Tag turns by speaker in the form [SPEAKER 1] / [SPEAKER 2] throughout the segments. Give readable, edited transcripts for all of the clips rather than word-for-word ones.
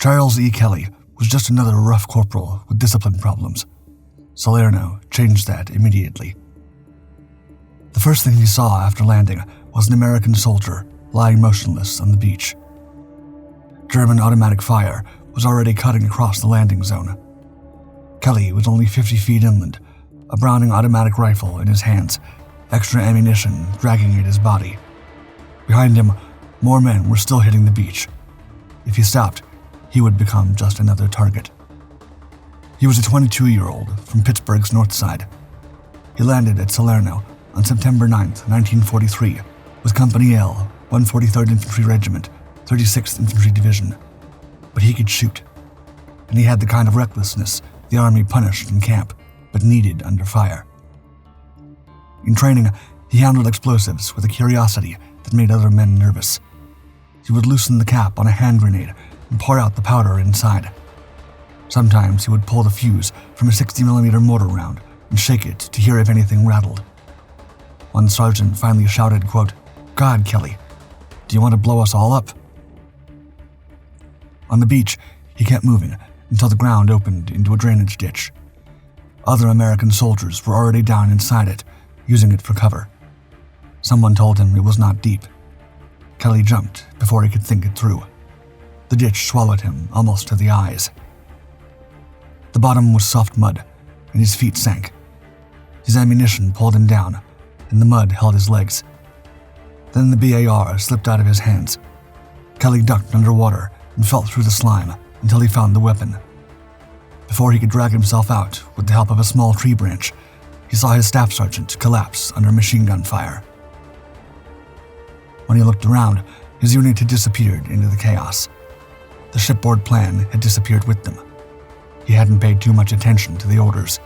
[SPEAKER 1] Charles E. Kelly was just another rough corporal with discipline problems. Salerno changed that immediately. The first thing he saw after landing was an American soldier lying motionless on the beach. German automatic fire was already cutting across the landing zone. Kelly was only 50 feet inland, a Browning automatic rifle in his hands, extra ammunition dragging at his body. Behind him, more men were still hitting the beach. If he stopped, he would become just another target. He was a 22-year-old from Pittsburgh's north side. He landed at Salerno on September 9, 1943, with Company L, 143rd Infantry Regiment, 36th Infantry Division. But he could shoot, and he had the kind of recklessness the Army punished in camp, but needed under fire. In training, he handled explosives with a curiosity that made other men nervous. He would loosen the cap on a hand grenade and pour out the powder inside. Sometimes he would pull the fuse from a 60mm mortar round and shake it to hear if anything rattled. One sergeant finally shouted, quote, "God, Kelly, do you want to blow us all up?" On the beach, he kept moving until the ground opened into a drainage ditch. Other American soldiers were already down inside it, using it for cover. Someone told him it was not deep. Kelly jumped before he could think it through. The ditch swallowed him almost to the eyes. The bottom was soft mud, and his feet sank. His ammunition pulled him down, and the mud held his legs. Then the BAR slipped out of his hands. Kelly ducked underwater and felt through the slime until he found the weapon. Before he could drag himself out with the help of a small tree branch, he saw his staff sergeant collapse under machine gun fire. When he looked around, his unit had disappeared into the chaos. The shipboard plan had disappeared with them. He hadn't paid too much attention to the orders,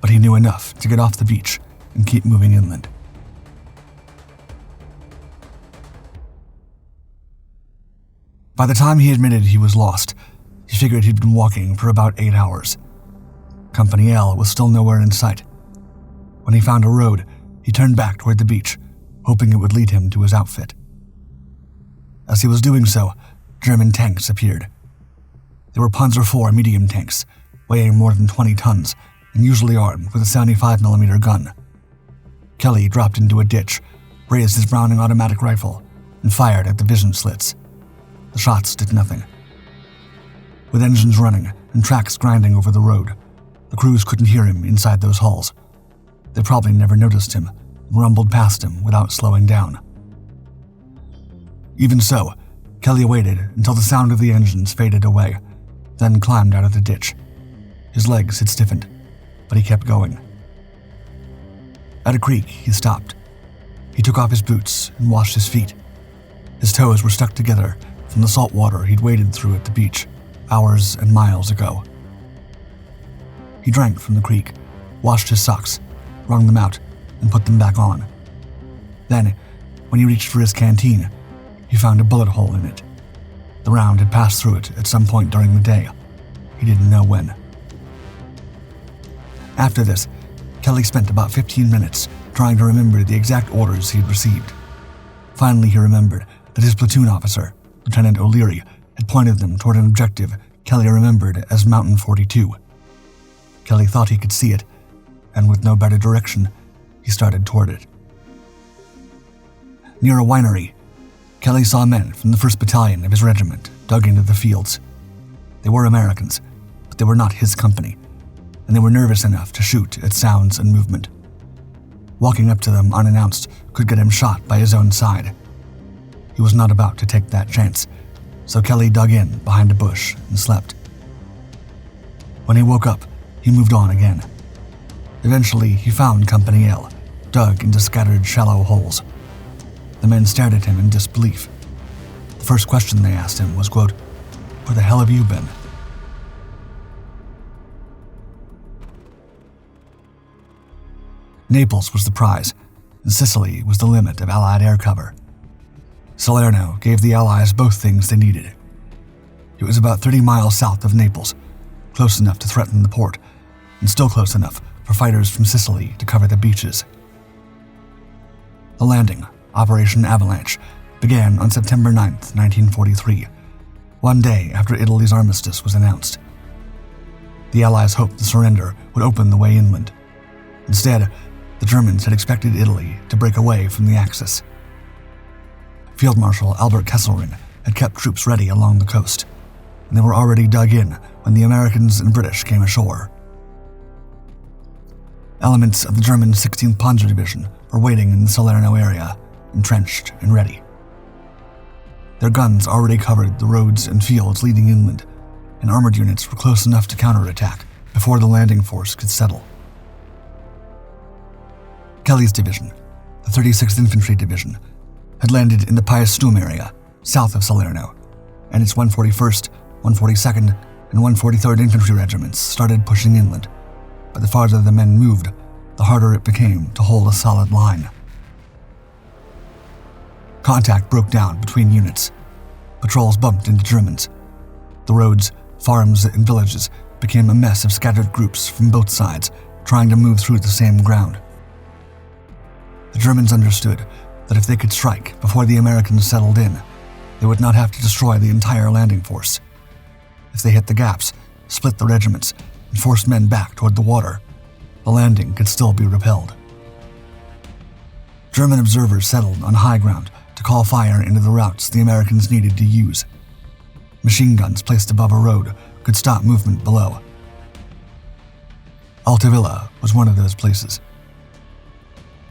[SPEAKER 1] but he knew enough to get off the beach and keep moving inland. By the time he admitted he was lost, he figured he'd been walking for about 8 hours. Company L was still nowhere in sight. When he found a road, he turned back toward the beach, hoping it would lead him to his outfit. As he was doing so, German tanks appeared. They were Panzer IV medium tanks, weighing more than 20 tons and usually armed with a 75mm gun. Kelly dropped into a ditch, raised his Browning automatic rifle, and fired at the vision slits. The shots did nothing. With engines running and tracks grinding over the road, the crews couldn't hear him inside those hulls. They probably never noticed him and rumbled past him without slowing down. Even so, Kelly waited until the sound of the engines faded away, then climbed out of the ditch. His legs had stiffened, but he kept going. At a creek, he stopped. He took off his boots and washed his feet. His toes were stuck together from the salt water he'd waded through at the beach hours and miles ago. He drank from the creek, washed his socks, wrung them out, and put them back on. Then, when he reached for his canteen, he found a bullet hole in it. The round had passed through it at some point during the day. He didn't know when. After this, Kelly spent about 15 minutes trying to remember the exact orders he'd received. Finally, he remembered that his platoon officer, Lieutenant O'Leary, had pointed them toward an objective Kelly remembered as Mountain 42. Kelly thought he could see it, and with no better direction, he started toward it. Near a winery, Kelly saw men from the 1st Battalion of his regiment dug into the fields. They were Americans, but they were not his company, and they were nervous enough to shoot at sounds and movement. Walking up to them unannounced could get him shot by his own side. He was not about to take that chance, so Kelly dug in behind a bush and slept. When he woke up, he moved on again. Eventually, he found Company L, dug into scattered shallow holes. The men stared at him in disbelief. The first question they asked him was, quote, "Where the hell have you been?" Naples was the prize, and Sicily was the limit of Allied air cover. Salerno gave the Allies both things they needed. It was about 30 miles south of Naples, close enough to threaten the port, and still close enough for fighters from Sicily to cover the beaches. The landing, Operation Avalanche, began on September 9, 1943, one day after Italy's armistice was announced. The Allies hoped the surrender would open the way inland. Instead, the Germans had expected Italy to break away from the Axis. Field Marshal Albert Kesselring had kept troops ready along the coast, and they were already dug in when the Americans and British came ashore. Elements of the German 16th Panzer Division were waiting in the Salerno area, entrenched and ready. Their guns already covered the roads and fields leading inland, and armored units were close enough to counterattack before the landing force could settle. Kelly's division, the 36th Infantry Division, had landed in the Paestum area, south of Salerno, and its 141st, 142nd, and 143rd Infantry regiments started pushing inland, but the farther the men moved, the harder it became to hold a solid line. Contact broke down between units. Patrols bumped into Germans. The roads, farms, and villages became a mess of scattered groups from both sides, trying to move through the same ground. The Germans understood that if they could strike before the Americans settled in, they would not have to destroy the entire landing force. If they hit the gaps, split the regiments, and forced men back toward the water, the landing could still be repelled. German observers settled on high ground to call fire into the routes the Americans needed to use. Machine guns placed above a road could stop movement below. Altavilla was one of those places.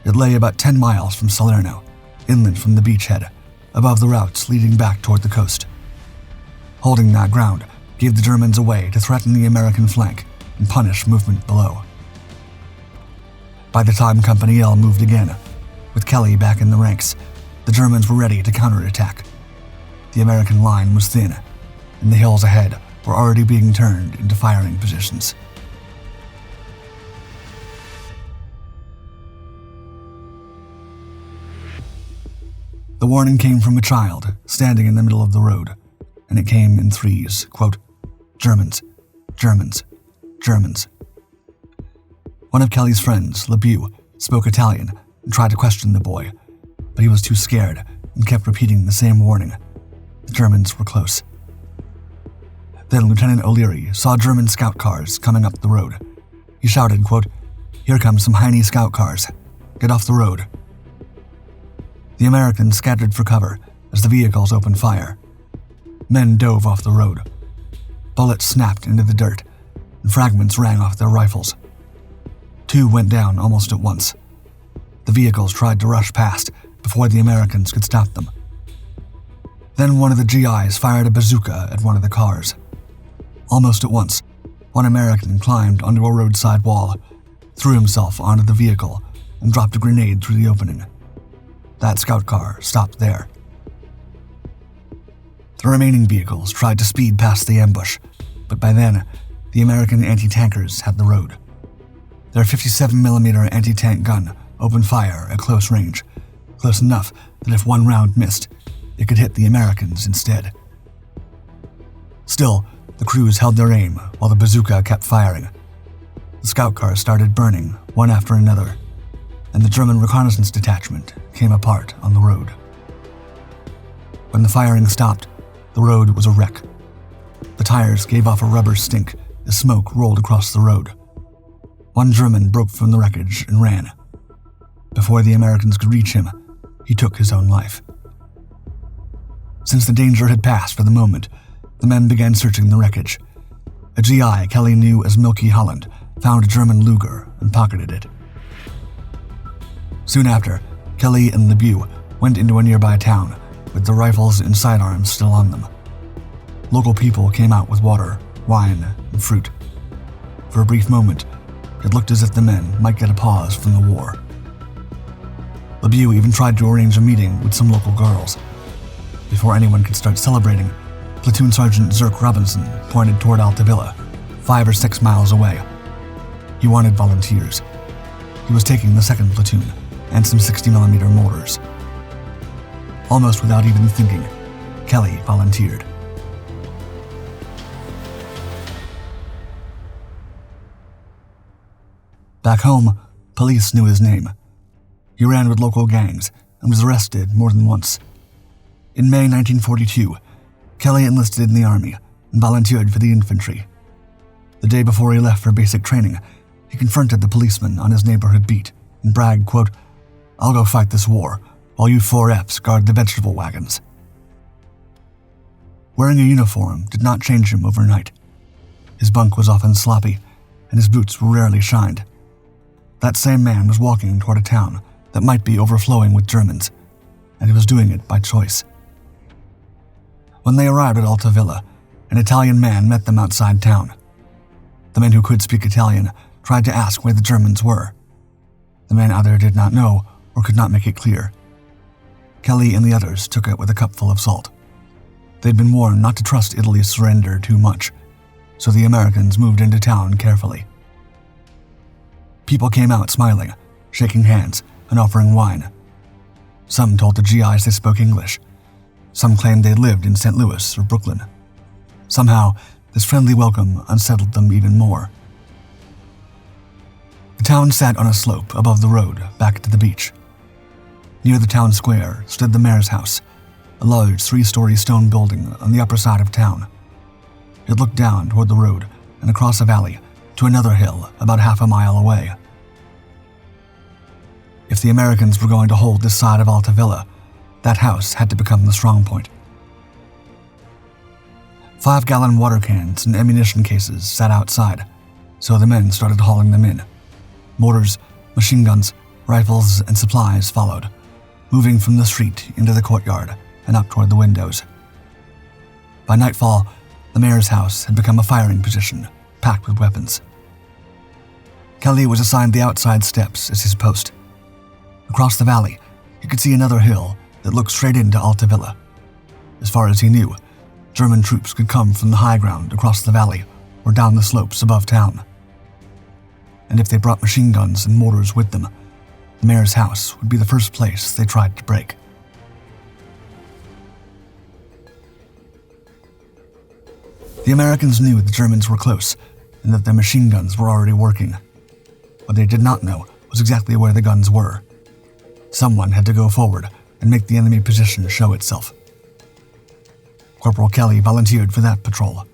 [SPEAKER 1] It lay about 10 miles from Salerno, inland from the beachhead, above the routes leading back toward the coast. Holding that ground gave the Germans a way to threaten the American flank and punish movement below. By the time Company L moved again, with Kelly back in the ranks, the Germans were ready to counterattack. The American line was thin, and the hills ahead were already being turned into firing positions. The warning came from a child standing in the middle of the road, and it came in threes, quote, "Germans, Germans, Germans." One of Kelly's friends, LeBeau, spoke Italian and tried to question the boy, but he was too scared and kept repeating the same warning. The Germans were close. Then Lieutenant O'Leary saw German scout cars coming up the road. He shouted, quote, "Here come some Heine scout cars. Get off the road." The Americans scattered for cover as the vehicles opened fire. Men dove off the road. Bullets snapped into the dirt, and fragments rang off their rifles. 2 went down almost at once. The vehicles tried to rush past before the Americans could stop them. Then one of the GIs fired a bazooka at one of the cars. Almost at once, one American climbed onto a roadside wall, threw himself onto the vehicle, and dropped a grenade through the opening. That scout car stopped there. The remaining vehicles tried to speed past the ambush, but by then, the American anti-tankers had the road. Their 57mm anti-tank gun opened fire at close range, close enough that if one round missed, it could hit the Americans instead. Still, the crews held their aim while the bazooka kept firing. The scout cars started burning, one after another, and the German reconnaissance detachment came apart on the road. When the firing stopped, the road was a wreck. The tires gave off a rubber stink as smoke rolled across the road. One German broke from the wreckage and ran. Before the Americans could reach him, he took his own life. Since the danger had passed for the moment, the men began searching the wreckage. A GI Kelly knew as Milky Holland found a German Luger and pocketed it. Soon after, Kelly and LeBeau went into a nearby town with the rifles and sidearms still on them. Local people came out with water, wine, and fruit. For a brief moment, it looked as if the men might get a pause from the war. LeBeau even tried to arrange a meeting with some local girls. Before anyone could start celebrating, Platoon Sergeant Zirk Robinson pointed toward Altavilla, 5 or 6 miles away. He wanted volunteers. He was taking the 2nd platoon and some 60mm mortars. Almost without even thinking, Kelly volunteered. Back home, police knew his name. He ran with local gangs and was arrested more than once. In May 1942, Kelly enlisted in the army and volunteered for the infantry. The day before he left for basic training, he confronted the policeman on his neighborhood beat and bragged, quote, "I'll go fight this war, while you 4Fs guard the vegetable wagons." Wearing a uniform did not change him overnight. His bunk was often sloppy, and his boots were rarely shined. That same man was walking toward a town that might be overflowing with Germans, and he was doing it by choice. When they arrived at Altavilla, an Italian man met them outside town. The men who could speak Italian tried to ask where the Germans were. The man either did not know or could not make it clear. Kelly and the others took it with a cupful of salt. They'd been warned not to trust Italy's surrender too much, so the Americans moved into town carefully. People came out smiling, shaking hands, and offering wine. Some told the GIs they spoke English. Some claimed they'd lived in St. Louis or Brooklyn. Somehow, this friendly welcome unsettled them even more. The town sat on a slope above the road back to the beach. Near the town square stood the mayor's house, a large 3-story stone building on the upper side of town. It looked down toward the road and across a valley to another hill about half a mile away. If the Americans were going to hold this side of Altavilla, that house had to become the strongpoint. 5-gallon water cans and ammunition cases sat outside, so the men started hauling them in. Mortars, machine guns, rifles, and supplies followed, moving from the street into the courtyard and up toward the windows. By nightfall, the mayor's house had become a firing position, packed with weapons. Kelly was assigned the outside steps as his post. Across the valley, he could see another hill that looked straight into Altavilla. As far as he knew, German troops could come from the high ground across the valley or down the slopes above town. And if they brought machine guns and mortars with them, the mayor's house would be the first place they tried to break. The Americans knew the Germans were close and that their machine guns were already working. What they did not know was exactly where the guns were. Someone had to go forward and make the enemy position show itself. Corporal Kelly volunteered for that patrol.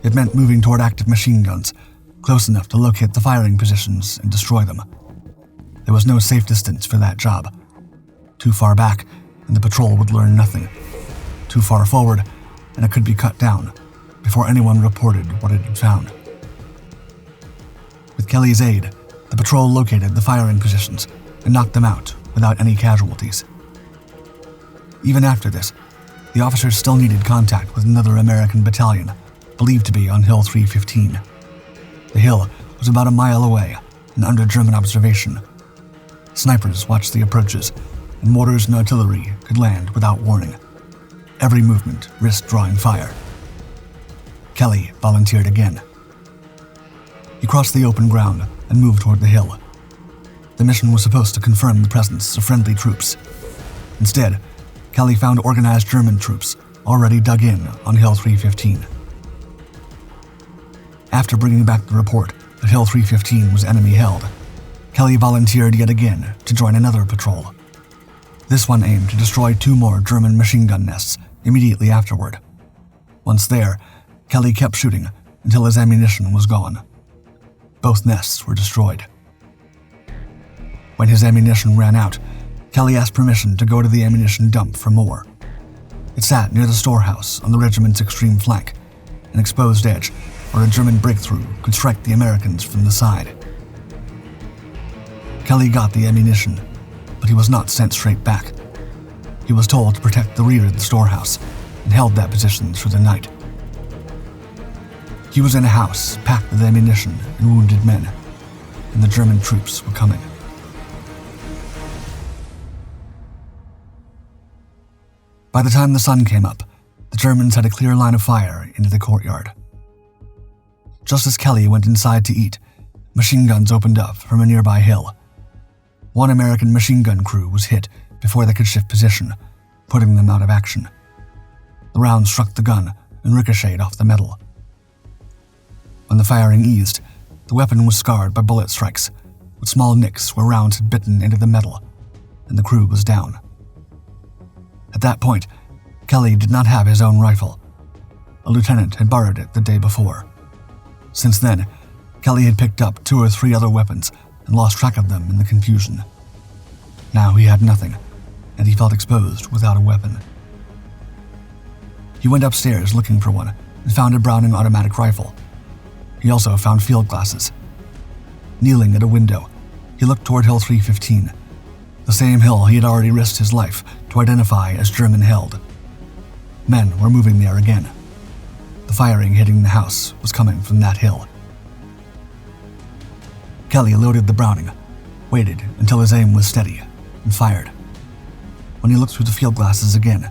[SPEAKER 1] It meant moving toward active machine guns, close enough to locate the firing positions and destroy them. There was no safe distance for that job. Too far back, and the patrol would learn nothing. Too far forward, and it could be cut down before anyone reported what it had found. With Kelly's aid, the patrol located the firing positions and knocked them out without any casualties. Even after this, the officers still needed contact with another American battalion, believed to be on Hill 315. The hill was about a mile away and under German observation. Snipers watched the approaches, and mortars and artillery could land without warning. Every movement risked drawing fire. Kelly volunteered again. He crossed the open ground and moved toward the hill. The mission was supposed to confirm the presence of friendly troops. Instead, Kelly found organized German troops already dug in on Hill 315. After bringing back the report that Hill 315 was enemy-held, Kelly volunteered yet again to join another patrol. This one aimed to destroy 2 more German machine gun nests immediately afterward. Once there, Kelly kept shooting until his ammunition was gone. Both nests were destroyed. When his ammunition ran out, Kelly asked permission to go to the ammunition dump for more. It sat near the storehouse on the regiment's extreme flank, an exposed edge where a German breakthrough could strike the Americans from the side. Kelly got the ammunition, but he was not sent straight back. He was told to protect the rear of the storehouse and held that position through the night. He was in a house packed with ammunition and wounded men, and the German troops were coming. By the time the sun came up, the Germans had a clear line of fire into the courtyard. Just as Kelly went inside to eat, machine guns opened up from a nearby hill. One American machine gun crew was hit before they could shift position, putting them out of action. The round struck the gun and ricocheted off the metal. When the firing eased, the weapon was scarred by bullet strikes, with small nicks where rounds had bitten into the metal, and the crew was down. At that point, Kelly did not have his own rifle. A lieutenant had borrowed it the day before. Since then, Kelly had picked up 2 or 3 other weapons and lost track of them in the confusion. Now he had nothing, and he felt exposed without a weapon. He went upstairs looking for one and found a Browning automatic rifle. He also found field glasses. Kneeling at a window, he looked toward Hill 315, the same hill he had already risked his life to identify as German-held. Men were moving there again. The firing hitting the house was coming from that hill. Kelly loaded the Browning, waited until his aim was steady, and fired. When he looked through the field glasses again,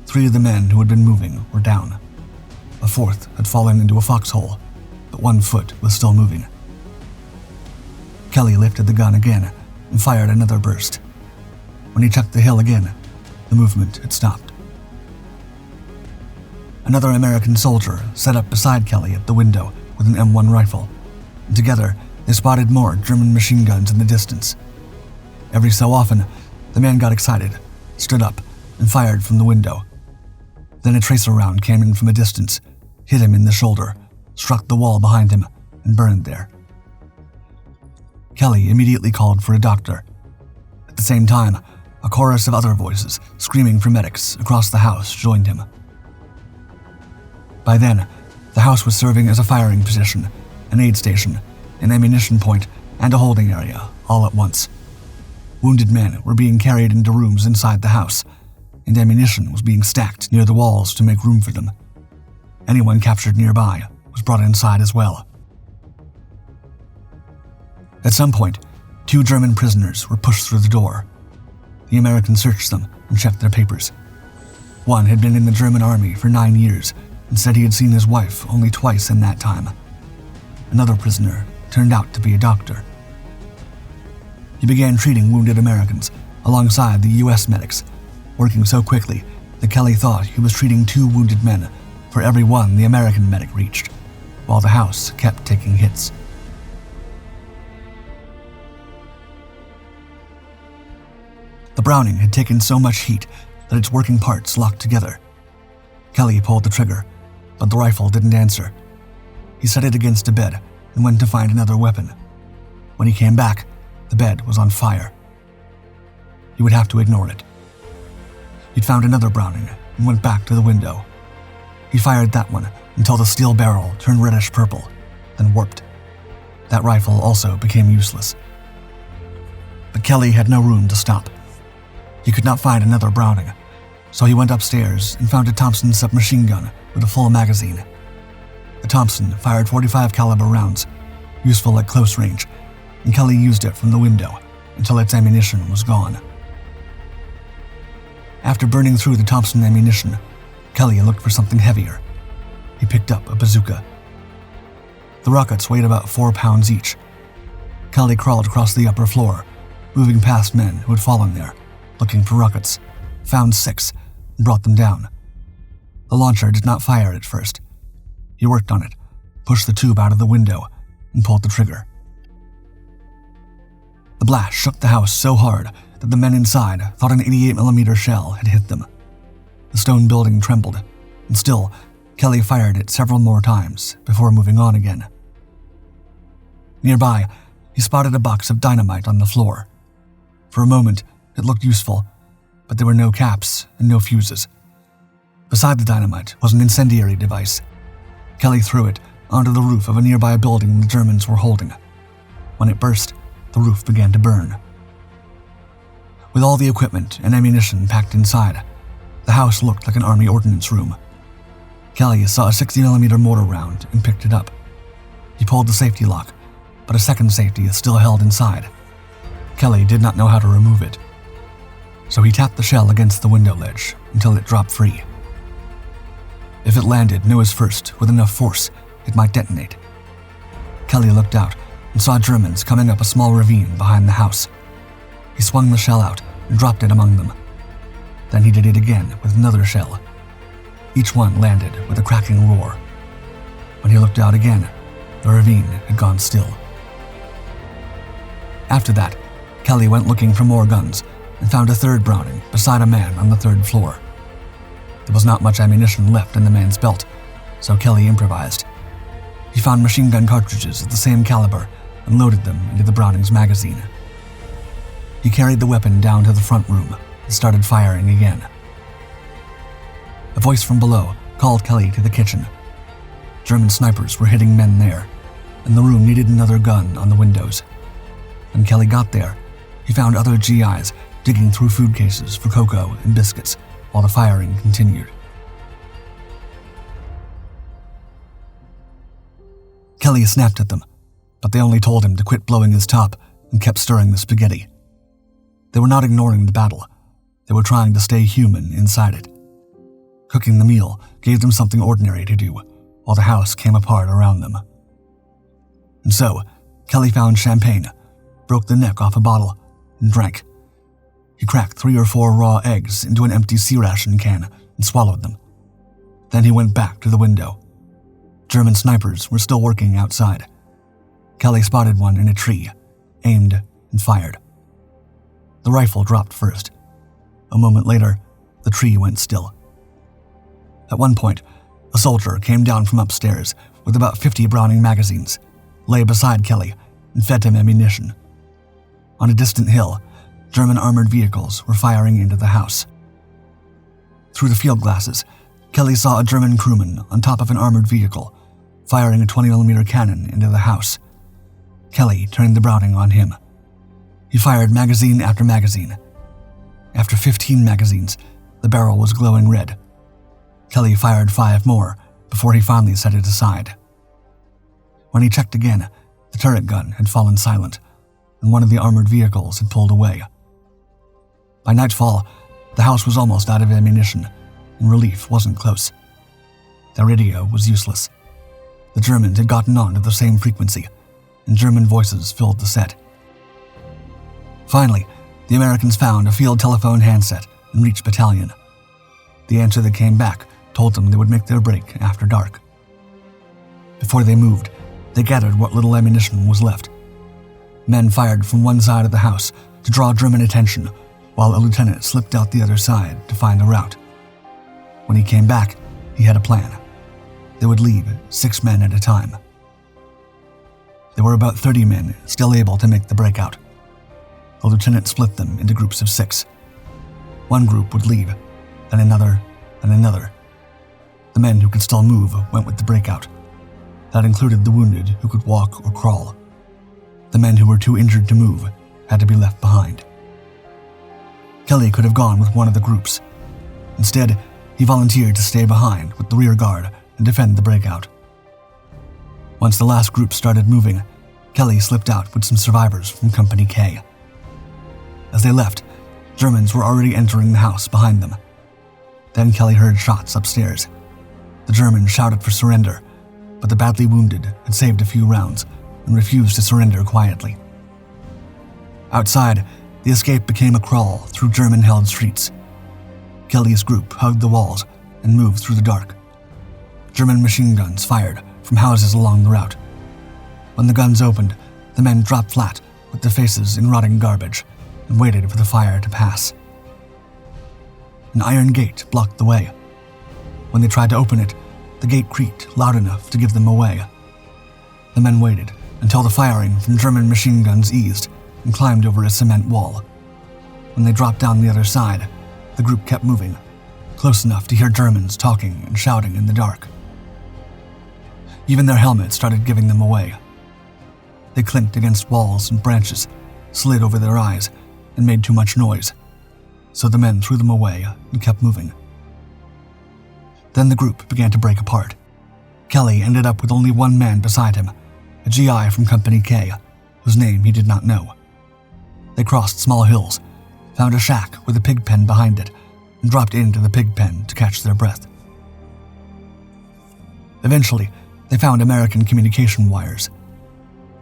[SPEAKER 1] 3 of the men who had been moving were down. A 4th had fallen into a foxhole, but 1 foot was still moving. Kelly lifted the gun again and fired another burst. When he checked the hill again, the movement had stopped. Another American soldier sat up beside Kelly at the window with an M1 rifle, and together they spotted more German machine guns in the distance. Every so often, the man got excited, stood up, and fired from the window. Then a tracer round came in from a distance, hit him in the shoulder, struck the wall behind him, and burned there. Kelly immediately called for a doctor. At the same time, a chorus of other voices screaming for medics across the house joined him. By then, the house was serving as a firing position, an aid station, an ammunition point, and a holding area, all at once. Wounded men were being carried into rooms inside the house, and ammunition was being stacked near the walls to make room for them. Anyone captured nearby was brought inside as well. At some point, 2 German prisoners were pushed through the door. The Americans searched them and checked their papers. One had been in the German army for 9 years and said he had seen his wife only twice in that time. Another prisoner turned out to be a doctor. He began treating wounded Americans alongside the U.S. medics, working so quickly that Kelly thought he was treating 2 wounded men for every one the American medic reached, while the house kept taking hits. The Browning had taken so much heat that its working parts locked together. Kelly pulled the trigger, but the rifle didn't answer. He set it against a bed and went to find another weapon. When he came back, the bed was on fire. He would have to ignore it. He'd found another Browning and went back to the window. He fired that one until the steel barrel turned reddish-purple, then warped. That rifle also became useless. But Kelly had no room to stop. He could not find another Browning, so he went upstairs and found a Thompson submachine gun with a full magazine. The Thompson fired .45 caliber rounds, useful at close range, and Kelly used it from the window until its ammunition was gone. After burning through the Thompson ammunition, Kelly looked for something heavier. He picked up a bazooka. The rockets weighed about 4 pounds each. Kelly crawled across the upper floor, moving past men who had fallen there, looking for rockets, found 6, and brought them down. The launcher did not fire at first. He worked on it, pushed the tube out of the window, and pulled the trigger. The blast shook the house so hard that the men inside thought an 88mm shell had hit them. The stone building trembled, and still, Kelly fired it several more times before moving on again. Nearby, he spotted a box of dynamite on the floor. For a moment, it looked useful, but there were no caps and no fuses. Beside the dynamite was an incendiary device. Kelly threw it onto the roof of a nearby building the Germans were holding. When it burst, the roof began to burn. With all the equipment and ammunition packed inside, the house looked like an army ordnance room. Kelly saw a 60mm mortar round and picked it up. He pulled the safety lock, but a second safety is still held inside. Kelly did not know how to remove it, so he tapped the shell against the window ledge until it dropped free. If it landed nose first with enough force, it might detonate. Kelly looked out and saw Germans coming up a small ravine behind the house. He swung the shell out and dropped it among them. Then he did it again with another shell. Each one landed with a cracking roar. When he looked out again, the ravine had gone still. After that, Kelly went looking for more guns and found a third Browning beside a man on the 3rd floor. There was not much ammunition left in the man's belt, so Kelly improvised. He found machine gun cartridges of the same caliber and loaded them into the Browning's magazine. He carried the weapon down to the front room and started firing again. A voice from below called Kelly to the kitchen. German snipers were hitting men there, and the room needed another gun on the windows. When Kelly got there, he found other GIs digging through food cases for cocoa and biscuits while the firing continued. Kelly snapped at them, but they only told him to quit blowing his top and kept stirring the spaghetti. They were not ignoring the battle. They were trying to stay human inside it. Cooking the meal gave them something ordinary to do, while the house came apart around them. And so, Kelly found champagne, broke the neck off a bottle, and drank. He cracked 3 or 4 raw eggs into an empty C-ration can and swallowed them. Then he went back to the window. German snipers were still working outside. Kelly spotted one in a tree, aimed, and fired. The rifle dropped first. A moment later, the tree went still. At one point, a soldier came down from upstairs with about 50 Browning magazines, lay beside Kelly, and fed him ammunition. On a distant hill, German armored vehicles were firing into the house. Through the field glasses, Kelly saw a German crewman on top of an armored vehicle, firing a 20mm cannon into the house. Kelly turned the Browning on him. He fired magazine after magazine. After 15 magazines, the barrel was glowing red. Kelly fired 5 more before he finally set it aside. When he checked again, the turret gun had fallen silent, and one of the armored vehicles had pulled away. By nightfall, the house was almost out of ammunition, and relief wasn't close. The radio was useless. The Germans had gotten on to the same frequency, and German voices filled the set. Finally, the Americans found a field telephone handset and reached battalion. The answer that came back told them they would make their break after dark. Before they moved, they gathered what little ammunition was left. Men fired from one side of the house to draw German attention, while a lieutenant slipped out the other side to find a route. When he came back, he had a plan. They would leave 6 men at a time. There were about 30 men still able to make the breakout. The lieutenant split them into groups of 6. One group would leave, then another, and another. The men who could still move went with the breakout. That included the wounded who could walk or crawl. The men who were too injured to move had to be left behind. Kelly could have gone with one of the groups. Instead, he volunteered to stay behind with the rear guard and defend the breakout. Once the last group started moving, Kelly slipped out with some survivors from Company K. As they left, Germans were already entering the house behind them. Then Kelly heard shots upstairs. The Germans shouted for surrender, but the badly wounded had saved a few rounds and refused to surrender quietly. Outside, the escape became a crawl through German-held streets. Kelly's group hugged the walls and moved through the dark. German machine guns fired from houses along the route. When the guns opened, the men dropped flat with their faces in rotting garbage and waited for the fire to pass. An iron gate blocked the way. When they tried to open it, the gate creaked loud enough to give them away. The men waited until the firing from German machine guns eased and climbed over a cement wall. When they dropped down the other side, the group kept moving, close enough to hear Germans talking and shouting in the dark. Even their helmets started giving them away. They clinked against walls and branches, slid over their eyes, and made too much noise, so the men threw them away and kept moving. Then the group began to break apart. Kelly ended up with only one man beside him, a GI from Company K, whose name he did not know. They crossed small hills, found a shack with a pig pen behind it, and dropped into the pig pen to catch their breath. Eventually, they found American communication wires.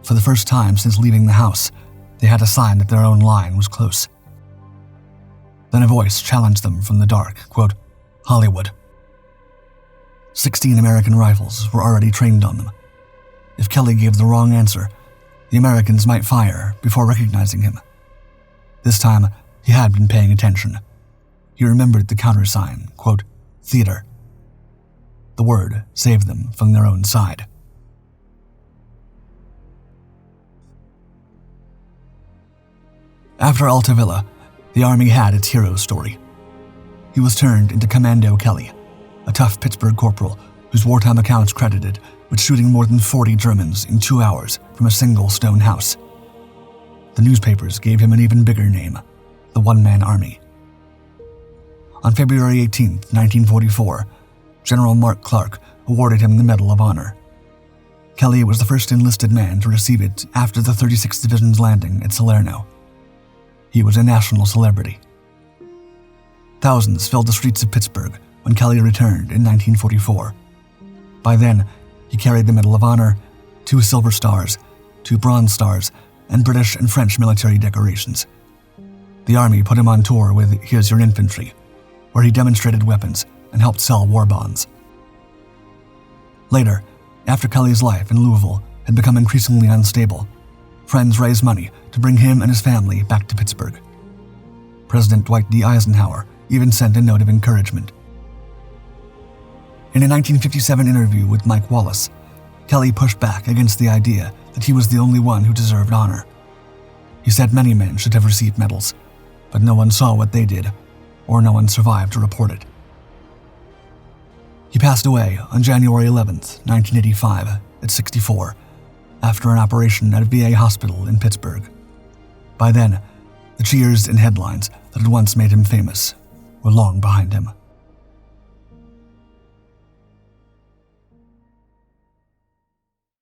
[SPEAKER 1] For the first time since leaving the house, they had a sign that their own line was close. Then a voice challenged them from the dark, quote, "Hollywood." 16 American rifles were already trained on them. If Kelly gave the wrong answer, the Americans might fire before recognizing him. This time, he had been paying attention. He remembered the countersign, quote, theater. The word saved them from their own side. After Altavilla, the Army had its hero story. He was turned into Commando Kelly, a tough Pittsburgh corporal whose wartime accounts credited with shooting more than 40 Germans in 2 hours from a single stone house. The newspapers gave him an even bigger name, the One-Man Army. On February 18, 1944, General Mark Clark awarded him the Medal of Honor. Kelly was the first enlisted man to receive it after the 36th Division's landing at Salerno. He was a national celebrity. Thousands filled the streets of Pittsburgh when Kelly returned in 1944. By then, he carried the Medal of Honor, 2 Silver Stars, 2 Bronze Stars, and British and French military decorations. The Army put him on tour with Here's Your Infantry, where he demonstrated weapons and helped sell war bonds. Later, after Kelly's life in Louisville had become increasingly unstable, friends raised money to bring him and his family back to Pittsburgh. President Dwight D. Eisenhower even sent a note of encouragement. In a 1957 interview with Mike Wallace, Kelly pushed back against the idea that he was the only one who deserved honor. He said many men should have received medals, but no one saw what they did, or no one survived to report it. He passed away on January 11, 1985, at 64, after an operation at a VA hospital in Pittsburgh. By then, the cheers and headlines that had once made him famous were long behind him.